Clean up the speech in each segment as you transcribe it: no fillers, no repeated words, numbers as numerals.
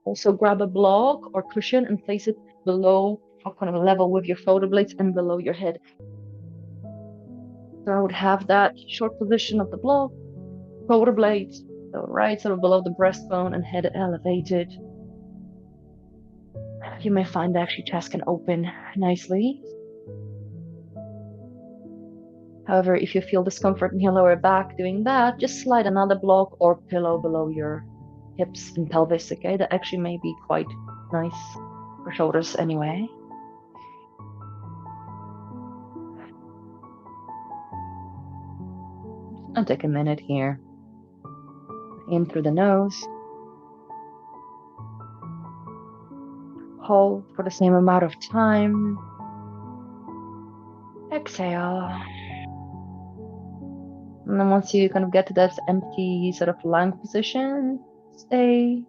Also grab a block or cushion and place it below, or kind of level with your shoulder blades and below your head. So I would have that short position of the block, shoulder blades, so right sort of below the breastbone and head elevated. You may find actually chest can open nicely. However, if you feel discomfort in your lower back doing that, just slide another block or pillow below your hips and pelvis, okay? That actually may be quite nice for shoulders anyway. I'll take a minute here. In through the nose. Hold for the same amount of time. Exhale. And then once you kind of get to that empty sort of lung position, stay.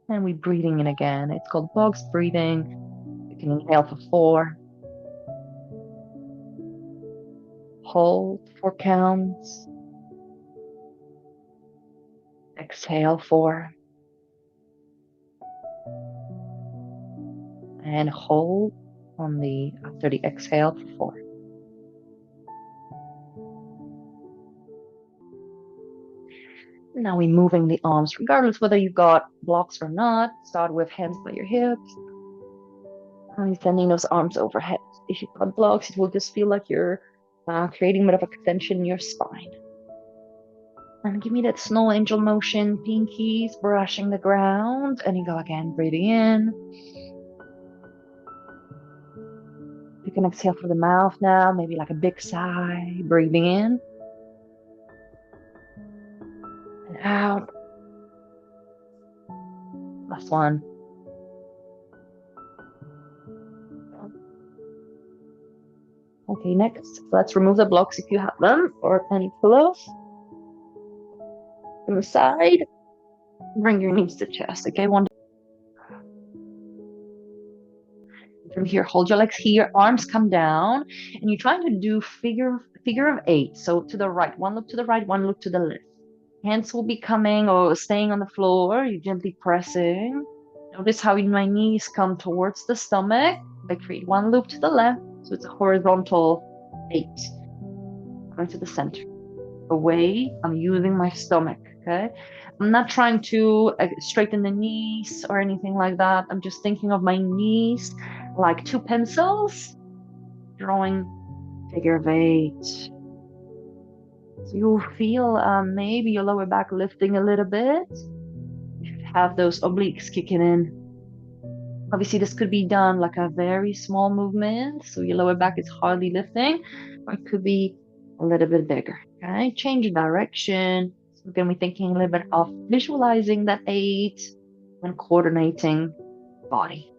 And we're breathing in again. It's called box breathing. You can inhale for 4. Hold 4 counts. Exhale 4. And hold on the after the exhale for 4. Now we're moving the arms, regardless whether you've got blocks or not. Start with hands by your hips. And sending those arms overhead. If you've got blocks, it will just feel like you're creating a bit of extension in your spine. And give me that snow angel motion, pinkies brushing the ground. And you go again, breathing in. You can exhale through the mouth now, maybe like a big sigh, breathing in. And out. Last one. Okay, next, let's remove the blocks if you have them, or any pillows. From the side, bring your knees to chest, okay? One. From here, hold your legs here, arms come down, and you're trying to do figure of 8. So to the right, one look to the right, one look to the left. Hands will be coming or staying on the floor. You're gently pressing. Notice how my knees come towards the stomach. I create one loop to the left, so it's a horizontal 8. Going to the center. Away, I'm using my stomach, okay? I'm not trying to straighten the knees or anything like that. I'm just thinking of my knees like 2 pencils, drawing figure of 8. So you'll feel maybe your lower back lifting a little bit. You should have those obliques kicking in. Obviously, this could be done like a very small movement, so your lower back is hardly lifting, or it could be a little bit bigger. Okay, change direction. So we're going to be thinking a little bit of visualizing that 8 and coordinating body.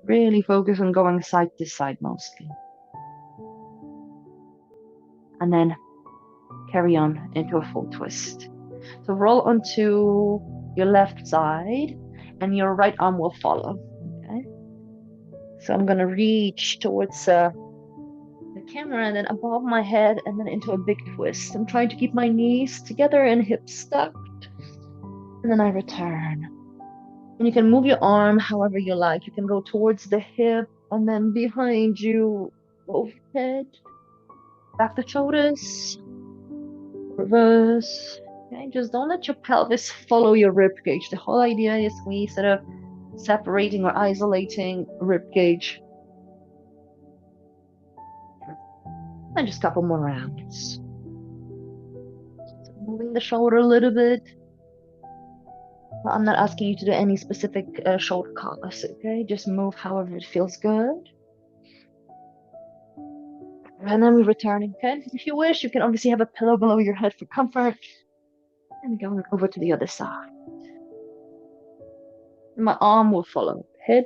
Really focus on going side to side mostly. And then carry on into a full twist. So roll onto your left side and your right arm will follow. Okay. So I'm going to reach towards the camera and then above my head and then into a big twist. I'm trying to keep my knees together and hips stucked. And then I return. And you can move your arm however you like. You can go towards the hip and then behind you, overhead, back the shoulders, reverse. Okay, just don't let your pelvis follow your rib cage. The whole idea is we sort of separating or isolating rib cage. And just a couple more rounds. So moving the shoulder a little bit. I'm not asking you to do any specific shoulder colors, okay? Just move however it feels good. And then we're returning, okay? If you wish, you can obviously have a pillow below your head for comfort. And going over to the other side. My arm will follow. Head.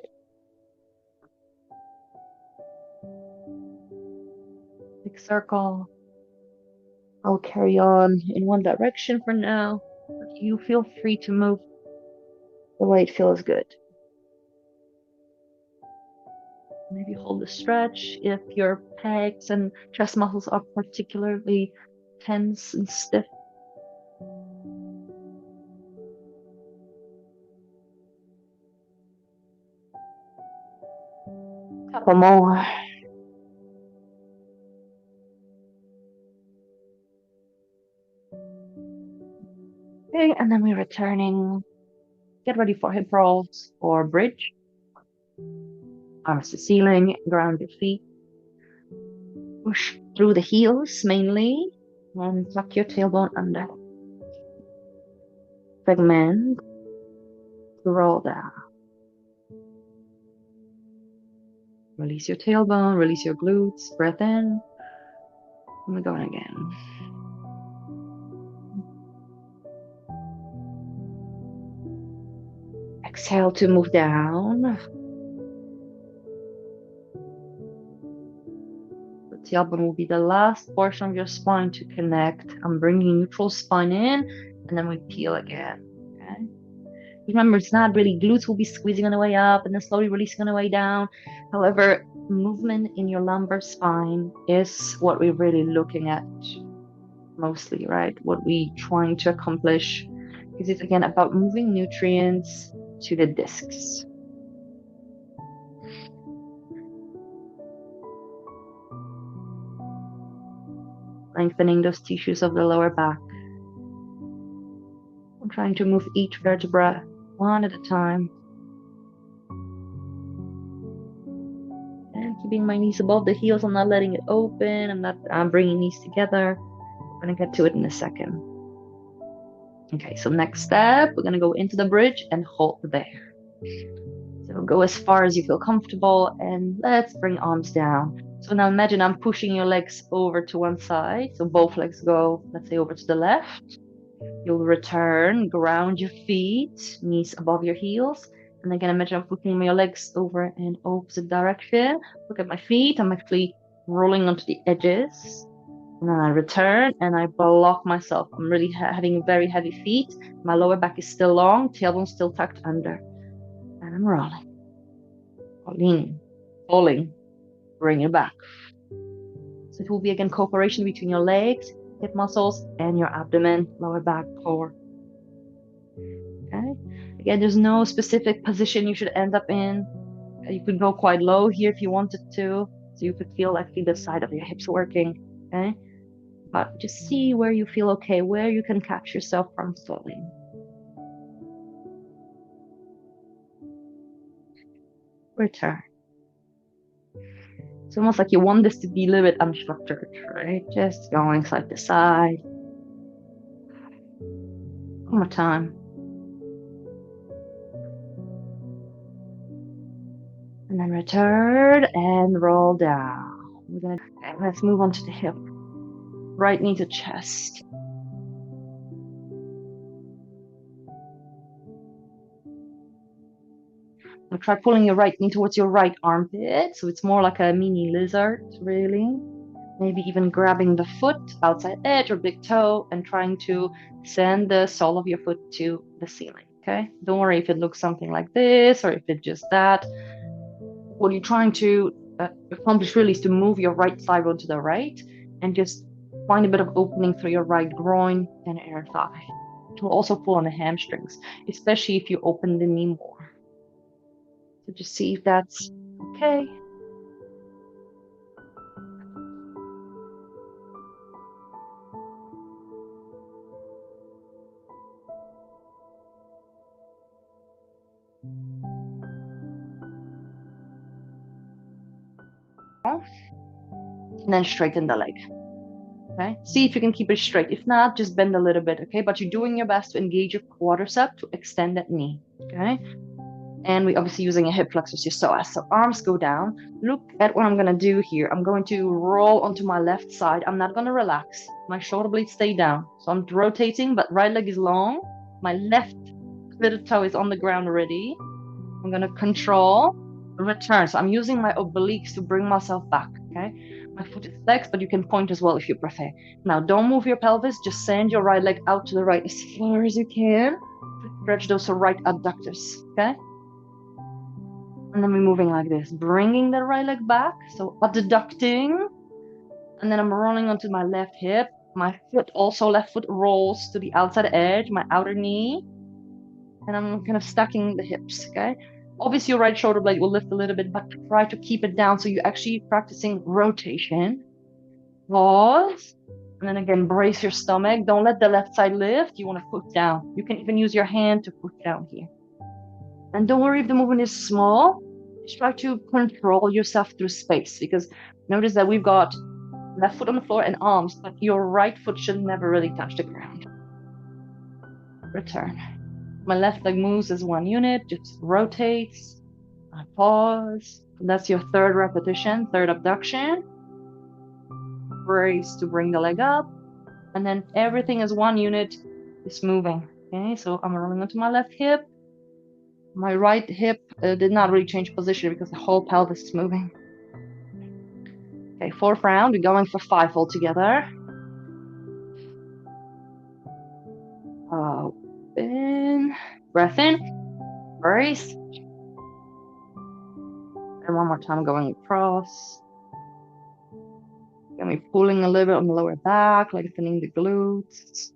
Big circle. I'll carry on in one direction for now. But you feel free to move the way it feels good. Maybe hold the stretch if your pecs and chest muscles are particularly tense and stiff. Couple more. Okay, and then we're returning. Get ready for hip rolls or bridge. Arms to ceiling, ground your feet. Push through the heels mainly, and tuck your tailbone under. Segment, roll down. Release your tailbone, release your glutes, breath in. And we're going again. Exhale to move down. The tailbone will be the last portion of your spine to connect. I'm bringing neutral spine in, and then we peel again. Okay. Remember, it's not really glutes will be squeezing on the way up and then slowly releasing on the way down. However, movement in your lumbar spine is what we're really looking at mostly, right? What we trying to accomplish, because it's again about moving nutrients to the discs. Lengthening those tissues of the lower back. I'm trying to move each vertebra one at a time. And keeping my knees above the heels. I'm not letting it open. I'm bringing knees together. We're going to get to it in a second. Okay, so next step, we're going to go into the bridge and hold there. So go as far as you feel comfortable, and let's bring arms down. So now imagine I'm pushing your legs over to one side. So both legs go, let's say, over to the left. You'll return, ground your feet, knees above your heels. And again, imagine I'm pushing my legs over in opposite direction. Look at my feet and my feet rolling onto the edges. And then I return and I block myself. I'm really having very heavy feet. My lower back is still long, tailbone still tucked under. And I'm rolling. Leaning, falling, bring it back. So it will be again cooperation between your legs, hip muscles, and your abdomen, lower back, core. Okay. Again, there's no specific position you should end up in. You could go quite low here if you wanted to, so you could feel like the side of your hips working. Okay. But just see where you feel okay, where you can catch yourself from slowly. Return. It's almost like you want this to be a little bit unstructured, right? Just going side to side. One more time. And then return and roll down. Okay, let's move on to the hip. Right knee to chest. I'll try pulling your right knee towards your right armpit. So it's more like a mini lizard, really. Maybe even grabbing the foot, outside edge or big toe, and trying to send the sole of your foot to the ceiling. Okay. Don't worry if it looks something like this or if it's just that. What you're trying to accomplish really is to move your right thigh bone to the right and just find a bit of opening through your right groin and inner thigh. It will also pull on the hamstrings, especially if you open the knee more. So just see if that's okay. And then straighten the leg. Okay, see if you can keep it straight. If not, just bend a little bit. Okay, but you're doing your best to engage your quadricep to extend that knee. Okay, and we're obviously using a hip flexor to psoas. So arms go down. Look at what I'm gonna do here. I'm going to roll onto my left side. I'm not gonna relax. My shoulder blades stay down. So I'm rotating, but right leg is long. My left little toe is on the ground already. I'm gonna control, return. So I'm using my obliques to bring myself back. Okay. My foot is flexed, but you can point as well if you prefer. Now, don't move your pelvis. Just send your right leg out to the right as far as you can. Stretch those right abductors, okay? And then we're moving like this, bringing the right leg back. So abducting. And then I'm rolling onto my left hip, My foot also, left foot rolls to the outside edge, my outer knee, and I'm kind of stacking the hips, okay? Obviously, your right shoulder blade will lift a little bit, but try to keep it down so you're actually practicing rotation. Pause. And then again, brace your stomach. Don't let the left side lift. You want to push down. You can even use your hand to push down here. And don't worry if the movement is small. Just try to control yourself through space, because notice that we've got left foot on the floor and arms, but your right foot should never really touch the ground. Return. My left leg moves as one unit, just rotates. I pause. That's your third repetition, third abduction. Brace to bring the leg up. And then everything as one unit is moving. Okay, so I'm rolling onto my left hip. My right hip did not really change position because the whole pelvis is moving. Okay, fourth round, we're going for 5 altogether. In, breath in, brace. And one more time going across. Gonna be pulling a little bit on the lower back, lengthening the glutes.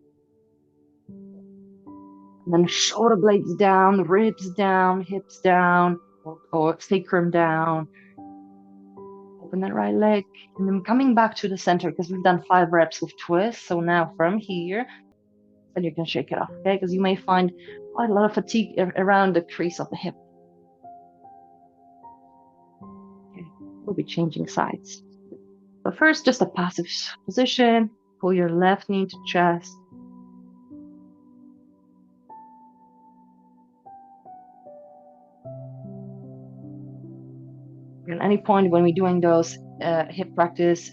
And then shoulder blades down, ribs down, hips down, or sacrum down. Open that right leg. And then coming back to the center, because we've done 5 reps with twists. So now from here, and you can shake it off, okay? Because you may find quite a lot of fatigue around the crease of the hip. Okay. We'll be changing sides. But first, just a passive position. Pull your left knee to chest. At any point when we're doing those hip practice,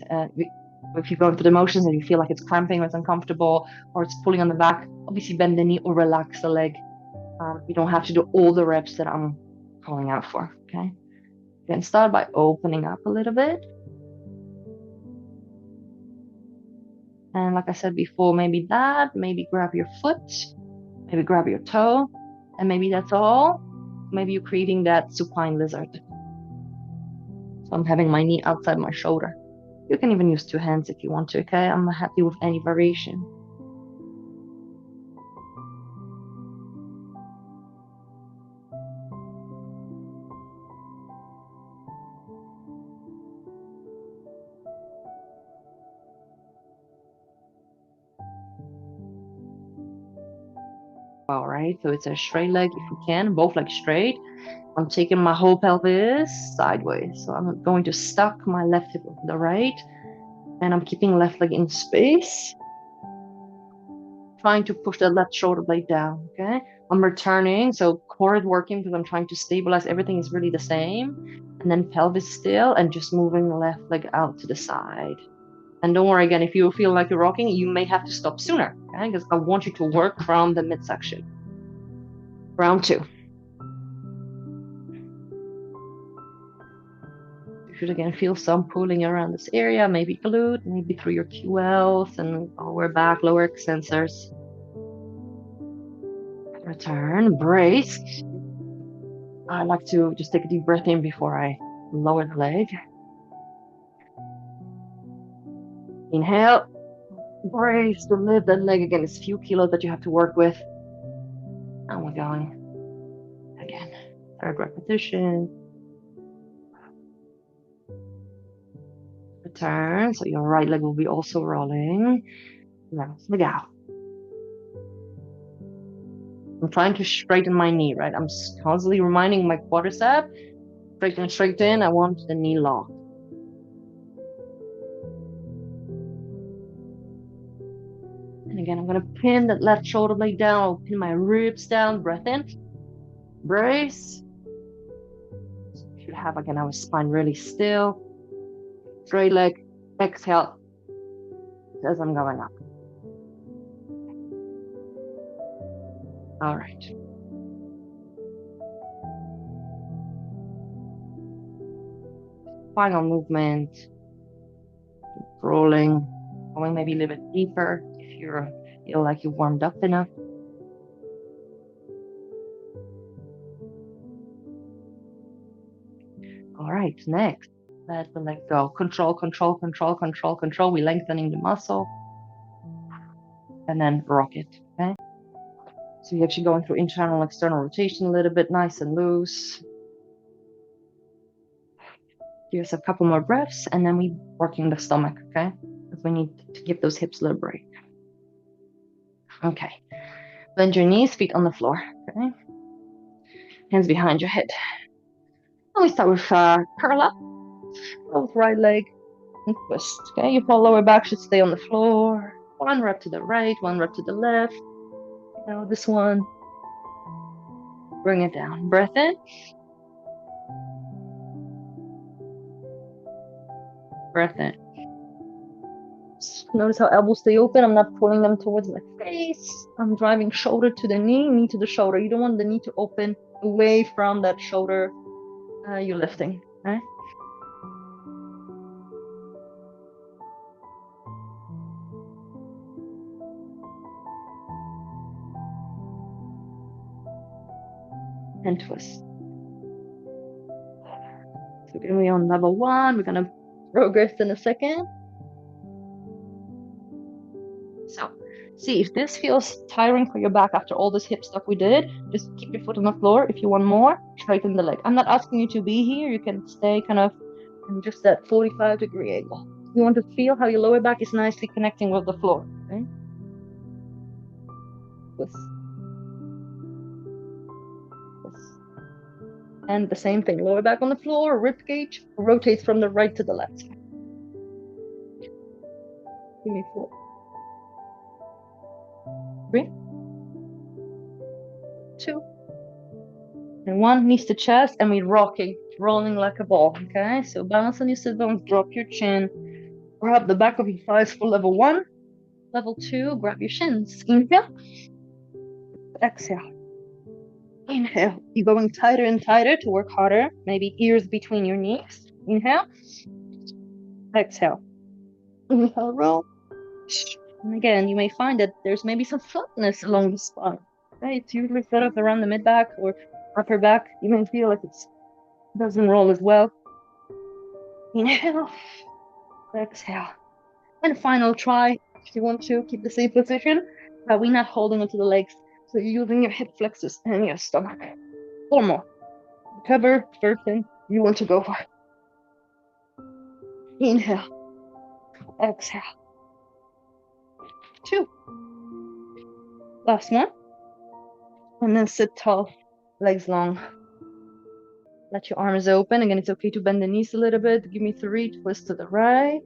if you go through the motions and you feel like it's cramping or it's uncomfortable or it's pulling on the back, obviously bend the knee or relax the leg. You don't have to do all the reps that I'm calling out for, okay? You can start by opening up a little bit. And like I said before, maybe grab your foot, maybe grab your toe, and maybe that's all. Maybe you're creating that supine lizard. So I'm having my knee outside my shoulder. You can even use 2 hands if you want to, okay? I'm happy with any variation. All right, so it's a straight leg if you can, both legs straight. I'm taking my whole pelvis sideways. So I'm going to stack my left hip over the right, and I'm keeping left leg in space. Trying to push that left shoulder blade down, okay? I'm returning, so core working because I'm trying to stabilize. Everything is really the same. And then pelvis still, and just moving the left leg out to the side. And don't worry, again, if you feel like you're rocking, you may have to stop sooner, okay? Because I want you to work from the midsection. Round 2. You should again feel some pulling around this area, maybe glute, maybe through your QLs and lower back, lower extensors. Return, brace. I like to just take a deep breath in before I lower the leg. Inhale, brace to lift that leg again. It's a few kilos that you have to work with. And we're going again. 3rd repetition. Return, so your right leg will be also rolling. Now, leg out. I'm trying to straighten my knee, right? I'm constantly reminding my quadricep, straighten. I want the knee locked. And again, I'm going to pin that left shoulder blade down. I'll pin my ribs down. Breath in. Brace. You should have, again, our spine really still. Straight leg. Exhale as I'm going up. All right. Final movement. Rolling. Going maybe a little bit deeper if you feel like you warmed up enough. All right, next, let the leg go. Control. We're lengthening the muscle. and then rock it, okay? So you're actually going through internal, external rotation a little bit, nice and loose. Give yourself a couple more breaths, and then we working the stomach, okay? Because we need to give those hips a little break. Okay. Bend your knees, feet on the floor, okay? Hands behind your head. And we start with curl up, both right leg, and twist, okay? Your whole lower back should stay on the floor. One rep to the right, one rep to the left. Now this one. Bring it down. Breath in. Breath in. Notice how elbows stay open. I'm not pulling them towards my face. I'm driving shoulder to the knee to the shoulder. You don't want the knee to open away from that shoulder you're lifting, okay? And twist. So we're gonna be on level 1. We're gonna progress in a second. So see if this feels tiring for your back after all this hip stuff we did. Just keep your foot on the floor. If you want more, straighten the leg. I'm not asking you to be here. You can stay kind of in just that 45-degree angle. You want to feel how your lower back is nicely connecting with the floor, okay? This. And the same thing, lower back on the floor, rib cage rotates from the right to the left. Give me 4. 3. 2. And 1, knees to chest, and we're rocking, rolling like a ball, okay? So balance on your sit bones, drop your chin, grab the back of your thighs for level 1. Level 2, grab your shins. Inhale. Exhale. Inhale. You're going tighter and tighter to work harder. Maybe ears between your knees. Inhale. Exhale. Inhale, roll. And again, you may find that there's maybe some flatness along the spine. Okay? It's usually set up around the mid-back or upper back. You may feel like it doesn't roll as well. Inhale. Exhale. And final try. If you want to keep the same position, but we're not holding onto the legs. So you're using your hip flexors and your stomach. 4 more. Whatever version you want to go for. Inhale. Exhale. 2. Last one. And then sit tall, legs long. Let your arms open. Again, it's okay to bend the knees a little bit. Give me 3, twist to the right.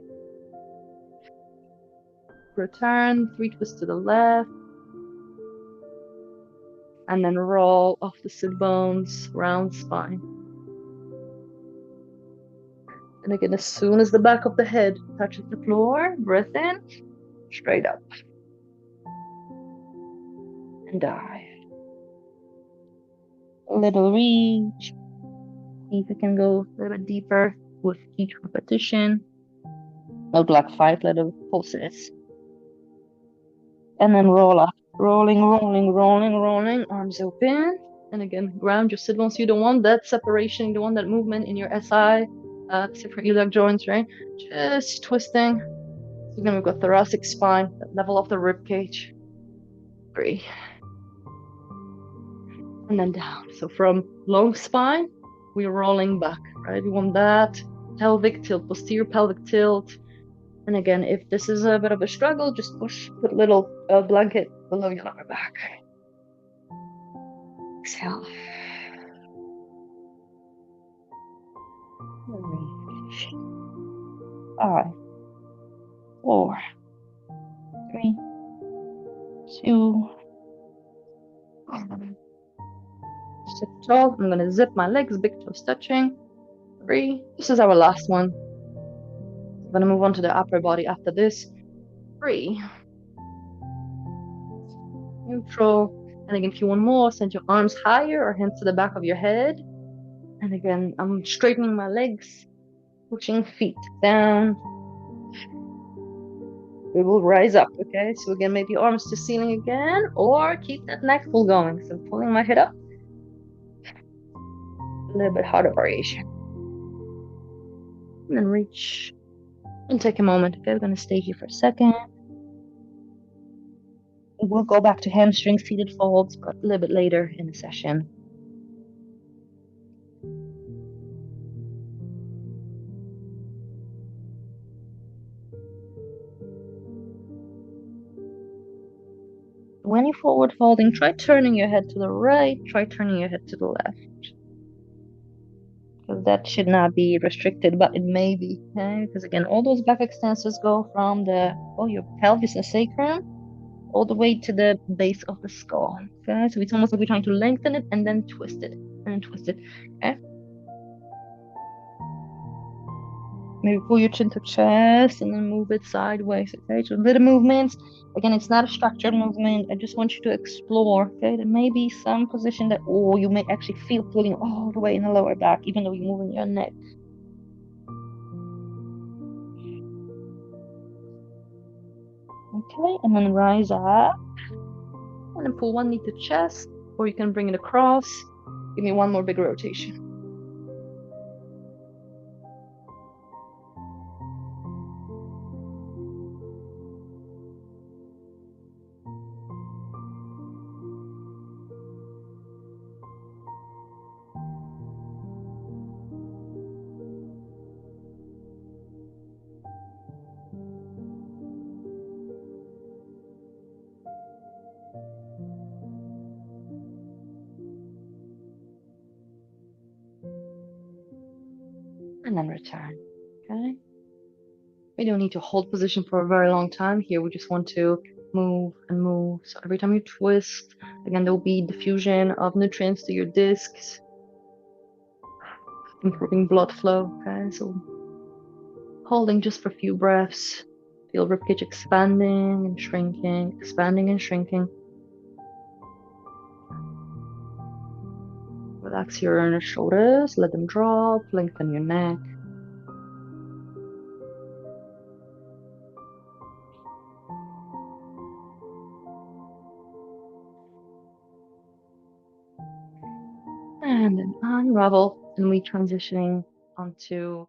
Return, 3 twists to the left. And then roll off the sit bones, round spine. And again, as soon as the back of the head touches the floor, breath in, straight up. And dive. A little reach. See if you can go a little bit deeper with each repetition. I'll do like 5 little pulses. And then roll up. Rolling, rolling, rolling, rolling. Arms open. And again, ground your sit bones. You don't want that separation. You don't want that movement in your SI, different iliac joints, right? Just twisting. So again, we've got thoracic spine, that level of the rib cage. 3. And then down. So from long spine, we're rolling back, right? We want that pelvic tilt, posterior pelvic tilt. And again, if this is a bit of a struggle, just put a little blanket below your lower back. Exhale. 3, 5, 4, 3, 2. Sit tall. I'm gonna zip my legs, big toes touching. 3. This is our last one. I'm gonna move on to the upper body after this. 3. Neutral. And again, if you want more, send your arms higher or hands to the back of your head. And again, I'm straightening my legs, pushing feet down. We will rise up, okay? So again, maybe arms to ceiling again, or keep that neck pull going. So pulling my head up. A little bit harder variation. And then reach and take a moment. Okay, we're gonna stay here for a second. we'll go back to hamstring seated folds, but a little bit later in the session. When you're forward folding, try turning your head to the right, try turning your head to the left. Because that should not be restricted, but it may be, okay? Because again, all those back extensors go from your pelvis and sacrum all the way to the base of the skull, okay? So it's almost like we're trying to lengthen it and then twist it, and then twist it, okay? Maybe pull your chin to chest and then move it sideways, okay? So little movements. Again, it's not a structured movement. I just want you to explore, okay? There may be some position that, oh, you may actually feel pulling all the way in the lower back, even though you're moving your neck. Okay, and then rise up and then pull one knee to chest, or you can bring it across. Give me one more big rotation. And then return, okay? We don't need to hold position for a very long time here. We just want to move and move. So every time you twist, again, there will be diffusion of nutrients to your discs, improving blood flow, okay? So holding just for a few breaths. Feel ribcage expanding and shrinking, expanding and shrinking. Relax your inner shoulders, let them drop, lengthen your neck. And then unravel, and we transitioning onto